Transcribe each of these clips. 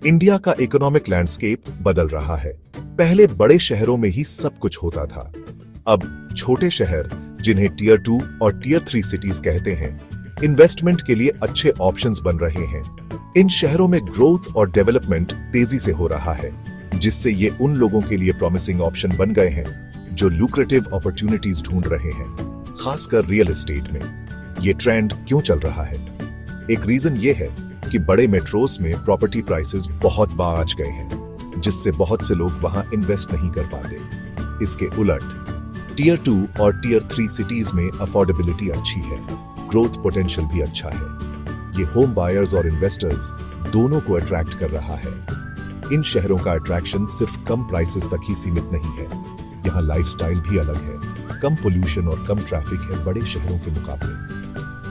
India का economic landscape बदल रहा है। पहले बड़े शहरों में ही सब कुछ होता था। अब छोटे शहर, जिन्हें टियर 2 और टियर 3 सिटीज कहते हैं, इन्वेस्टमेंट के लिए अच्छे ऑप्शंस बन रहे हैं। इन शहरों में ग्रोथ और डेवलपमेंट तेजी से हो रहा है, जिससे ये उन लोगों के लिए प्रॉमिसिंग ऑप्शन बन गए हैं जो लुक्रेटिव अपॉर्चुनिटीज ढूंढ रहे हैं, खासकर रियल एस्टेट में। ये ट्रेंड क्यों चल रहा है? एक रीजन ये है कि बड़े मेट्रोस में प्रॉपर्टी प्राइसेस बहुत बाज गए हैं, जिससे बहुत से लोग वहां इन्वेस्ट नहीं कर पाते। इसके उलट टियर 2 और टियर 3 सिटीज में अफोर्डेबिलिटी अच्छी है, ग्रोथ पोटेंशियल भी अच्छा है। ये होम बायर्स और इन्वेस्टर्स दोनों को अट्रैक्ट कर रहा है। इन शहरों का अट्रैक्शन सिर्फ कम प्राइसेस तक ही सीमित नहीं है। यहाँ लाइफस्टाइल भी अलग है, कम पोल्यूशन और कम ट्रैफिक है बड़े शहरों के मुकाबले।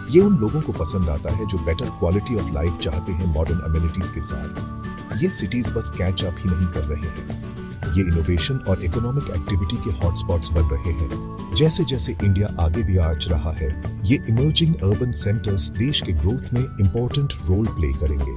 ये उन लोगों को पसंद आता है जो बेटर क्वालिटी ऑफ लाइफ चाहते हैं मॉडर्न अमेनिटीज के साथ। ये सिटीज बस कैच अप ही नहीं कर रहे हैं, ये इनोवेशन और इकोनॉमिक एक्टिविटी के हॉटस्पॉट्स बन रहे हैं। जैसे जैसे इंडिया आगे भी आज रहा है, ये इमर्जिंग अर्बन सेंटर्स देश के ग्रोथ में इंपॉर्टेंट रोल प्ले करेंगे।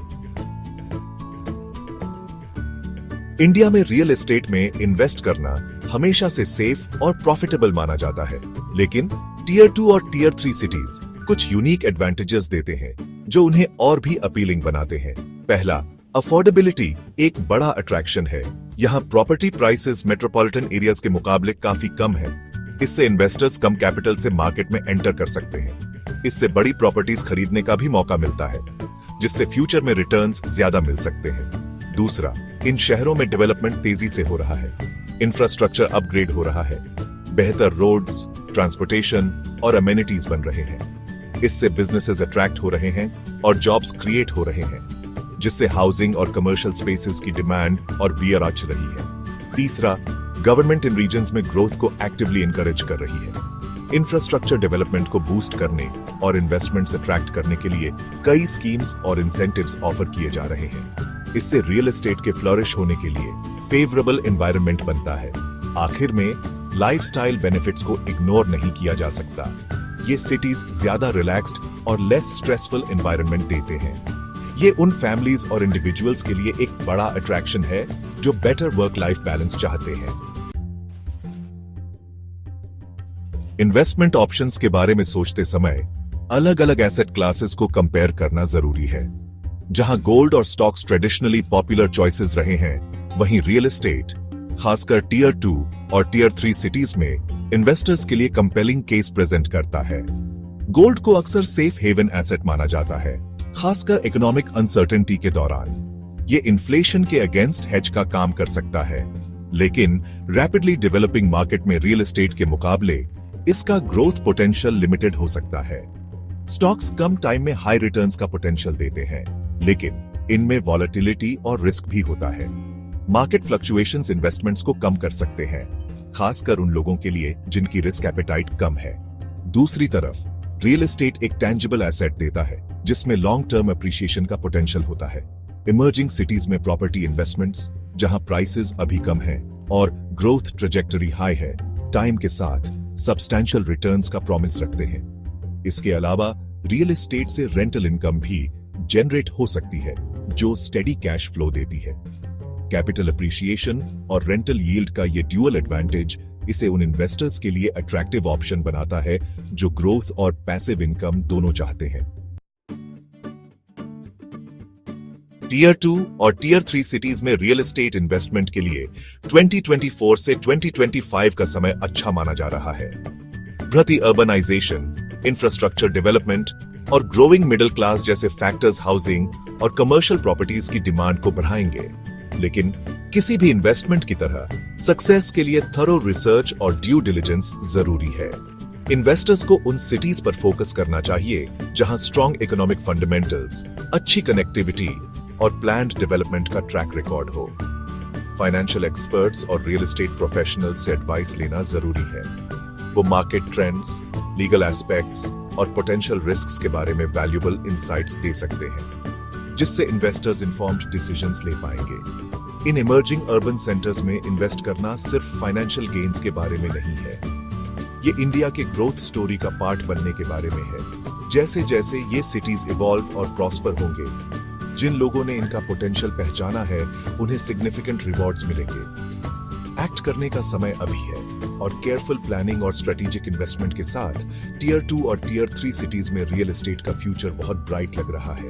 इंडिया में रियल एस्टेट में इन्वेस्ट करना हमेशा से सेफ और प्रॉफिटेबल माना जाता है, लेकिन टियर 2 और टियर 3 सिटीज कुछ यूनिक एडवांटेजेस देते हैं जो उन्हें और भी अपीलिंग बनाते हैं। पहला, अफोर्डेबिलिटी एक बड़ा अट्रैक्शन है। यहाँ प्रॉपर्टी प्राइसेस मेट्रोपॉलिटन एरियाज के मुकाबले काफी कम है। इससे इन्वेस्टर्स कम कैपिटल से मार्केट में एंटर कर सकते हैं। इससे बड़ी प्रॉपर्टीज खरीदने का भी मौका मिलता है, जिससे फ्यूचर में रिटर्न्स ज्यादा मिल सकते हैं। दूसरा, इन शहरों में डेवलपमेंट तेजी से हो रहा है। इंफ्रास्ट्रक्चर अपग्रेड हो रहा है, बेहतर रोड्स, ट्रांसपोर्टेशन और अमेनिटीज बन रहे हैं। इससे बिजनेसेस अट्रैक्ट हो रहे हैं और जॉब्स क्रिएट हो रहे हैं, जिससे हाउसिंग और कमर्शियल स्पेसेस की डिमांड और भी बढ़ रही है। तीसरा, गवर्नमेंट इन रीजन्स में ग्रोथ को एक्टिवली इनकरेज कर रही है। इंफ्रास्ट्रक्चर डेवलपमेंट को बूस्ट करने और इन्वेस्टमेंट्स अट्रैक्ट करने के लिए कई स्कीम्स और इंसेंटिव्स ऑफर किए जा रहे हैं। इससे रियल एस्टेट के फ्लरिश होने के लिए फेवरेबल एनवायरनमेंट बनता है। आखिर में लाइफस्टाइल बेनिफिट्स को इग्नोर नहीं किया जा सकता। ये सिटीज ज्यादा रिलैक्स्ड और लेस स्ट्रेसफुल एनवायरनमेंट देते हैं। ये उन फैमिलीज और इंडिविजुअल्स के लिए एक बड़ा अट्रैक्शन है जो बेटर वर्क लाइफ बैलेंस चाहते हैं। इन्वेस्टमेंट ऑप्शंस के बारे में सोचते समय अलग अलग एसेट क्लासेस को कंपेयर करना जरूरी है। जहां गोल्ड और स्टॉक्स ट्रेडिशनली पॉपुलर चॉइसेस रहे हैं, वहीं रियल एस्टेट, खासकर टियर 2 और टियर 3 सिटीज में इन्वेस्टर्स के लिए कंपेलिंग केस प्रेजेंट करता है। गोल्ड को अक्सर सेफ हेवन एसेट माना जाता है, खासकर इकोनॉमिक अनसर्टेनिटी के दौरान। ये इन्फ्लेशन के अगेंस्ट हेज का काम कर सकता है, लेकिन रैपिडली डेवलपिंग मार्केट में रियल एस्टेट के मुकाबले इसका ग्रोथ पोटेंशियल लिमिटेड हो सकता है। स्टॉक्स कम टाइम में हाई रिटर्न्स का पोटेंशियल देते हैं, लेकिन इनमें वॉलेटिलिटी और रिस्क भी होता है। मार्केट फ्लक्चुएशंस इन्वेस्टमेंट्स को कम कर सकते हैं, खासकर उन लोगों के लिए जिनकी रिस्क एपेटाइट कम है। दूसरी तरफ रियल एस्टेट एक टेंजिबल एसेट देता है, जिसमें लॉन्ग टर्म अप्रिशिएशन का पोटेंशियल होता है। इमर्जिंग सिटीज में प्रॉपर्टी इन्वेस्टमेंट्स, जहां प्राइसेस अभी कम हैं और ग्रोथ ट्रेजेक्टरी हाई है, टाइम के साथ सब्सटैंशियल रिटर्न्स का प्रॉमिस रखते हैं। इसके अलावा रियल एस्टेट से रेंटल इनकम भी जनरेट हो सकती है, जो स्टेडी कैश फ्लो देती है। कैपिटल अप्रिशिएशन और रेंटल यील्ड का ये ड्यूअल एडवांटेज इसे उन इन्वेस्टर्स के लिए अट्रैक्टिव ऑप्शन बनाता है जो ग्रोथ और पैसिव इनकम दोनों चाहते हैं। टियर 2 और टियर 3 सिटीज में रियल एस्टेट इन्वेस्टमेंट के लिए 2024 से 2025 का समय अच्छा माना जा रहा है। बढ़ती अर्बनाइजेशन, इंफ्रास्ट्रक्चर डेवलपमेंट और ग्रोइंग मिडिल क्लास जैसे फैक्टर्स हाउसिंग और कमर्शियल प्रॉपर्टीज की डिमांड को बढ़ाएंगे। लेकिन किसी भी इन्वेस्टमेंट की तरह सक्सेस के लिए थरो रिसर्च और ड्यू डिलिजेंस जरूरी है। इन्वेस्टर्स को उन सिटीज पर फोकस करना चाहिए जहां स्ट्रॉन्ग इकोनॉमिक फंडामेंटल्स, अच्छी कनेक्टिविटी और प्लान्ड डेवलपमेंट का ट्रैक रिकॉर्ड हो। फाइनेंशियल एक्सपर्ट्स और रियल एस्टेट प्रोफेशनल्स से एडवाइस लेना जरूरी है। वो मार्केट ट्रेंड्स, लीगल एस्पेक्ट्स और पोटेंशियल रिस्क्स के बारे में वैल्यूएबल इंसाइट्स दे सकते हैं, जिससे इन्वेस्टर्स इन्फॉर्म्ड डिसीजंस ले पाएंगे। इन इमर्जिंग अर्बन सेंटर्स में इन्वेस्ट करना सिर्फ फाइनेंशियल गेन्स के बारे में नहीं है, ये इंडिया के ग्रोथ स्टोरी का पार्ट बनने के बारे में है। जैसे जैसे ये सिटीज इवॉल्व और प्रॉस्पर होंगे, जिन लोगों ने इनका पोटेंशियल पहचाना है उन्हें सिग्निफिकेंट रिवॉर्ड्स मिलेंगे। एक्ट करने का समय अभी है और केयरफुल प्लानिंग और स्ट्रेटेजिक इन्वेस्टमेंट के साथ टियर 2 और टियर 3 सिटीज में रियल एस्टेट का फ्यूचर बहुत ब्राइट लग रहा है।